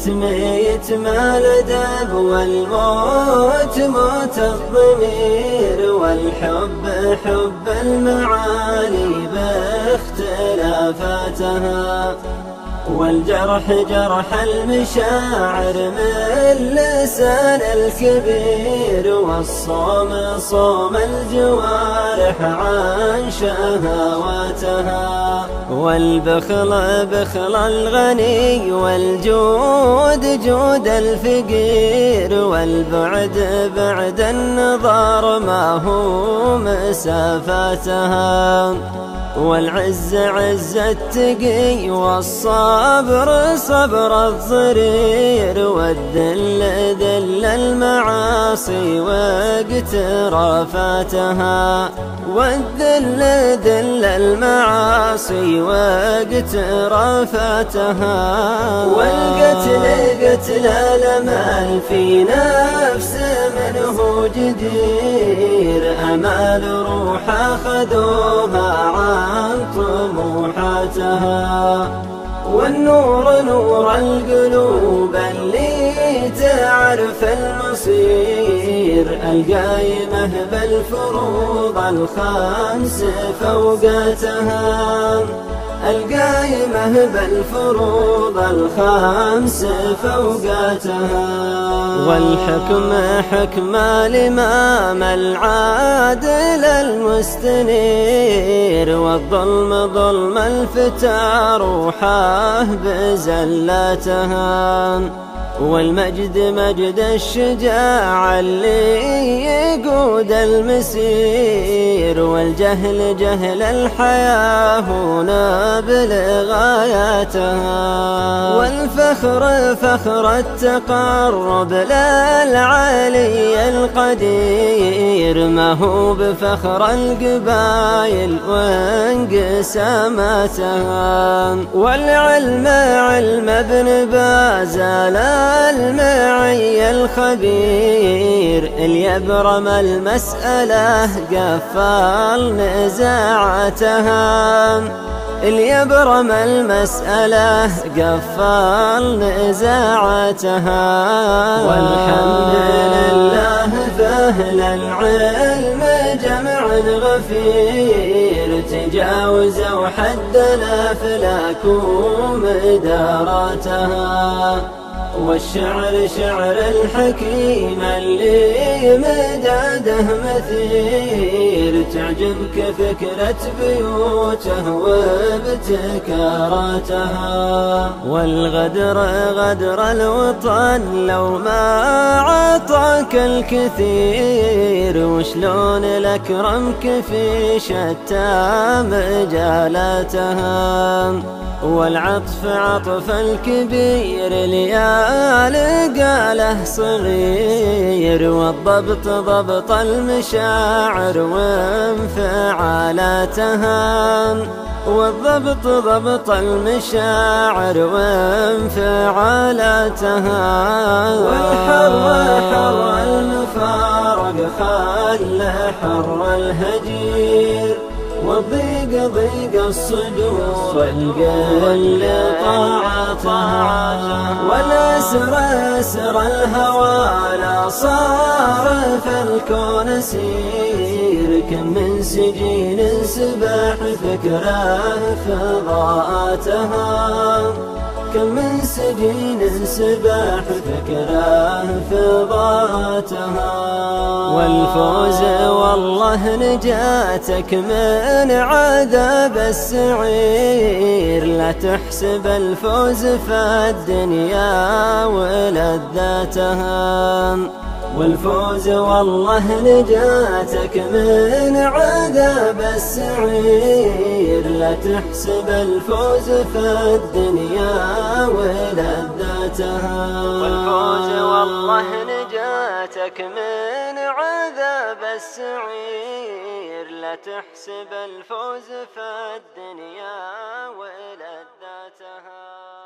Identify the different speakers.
Speaker 1: يتم الأدب والموت موت الضمير، والحب حب المعالي باختلافاتها، والجرح جرح المشاعر من لسان الكبير، والصوم صوم الجوارح عن شهواتها، والبخل بخل الغني، والجود جود الفقير، والبعد بعد النظر ما هو مسافاتها، والعز عز التقي، والصبر صبر الضرير، والذل ذل المعاصي واقترافاتها، والذل ذل المعاصي واقترافاتها، والقتل قتل الأمل في نفس منه جدير، أمال روح أخذوها عن طموحاتها، والنور نور القلوب اللي تعرف المصير، القايمة بالفروض الخمس فوقاتها، القايمة بالفروض الخمس فوقاتها، والحكم حكم الإمام العادل المستنير، والظلم ظلم الفتى روحه بزلاتها، والمجد مجد الشجاع اللي يقود المسير، والجهل جهل الحياة هنا بلغاياتها، والفخر فخر التقرب للعلي القدير، ما هو بفخر القبائل وانقساماتها، والعلم علم ابن باز المعي الخبير، اليبرم المسألة قفل نزاعتها، اليبرم المسألة قفل نزاعتها، والحمد لله فأهل العلم جمع غفير، تجاوزوا حد الأفلاك ومداراتها، والشعر شعر الحكيم اللي مداده مثير، تعجبك فكرة بيوته وابتكاراتها، والغدر غدر الوطن لو ما عطاك الكثير، وشلون الأكرمك في شتى مجالاتها، والعطف عطف الكبير ليال قاله صغير، والضبط ضبط المشاعر وانفعالاتها، والضبط ضبط المشاعر وانفعالاتها، والحر حر المفارق خل حر الهجير، والضيق ضيق الصدور القل طاعتها، والأسر أسر الهوى لا صار في الكون سير، كم من سجين سباح فكره فضاءاتها، كم من سجين سباح فكره فضاءاتها، والفوز والله نجاتك من عذاب السعير، لا تحسب الفوز في الدنيا ولذاتها، والفوز والله نجاتك من عذاب السعير، لا تحسب الفوز في الدنيا ولذاتها، والفوز والله نجاتك من عذاب السعير، لا تحسب الفوز في الدنيا ولذاتها.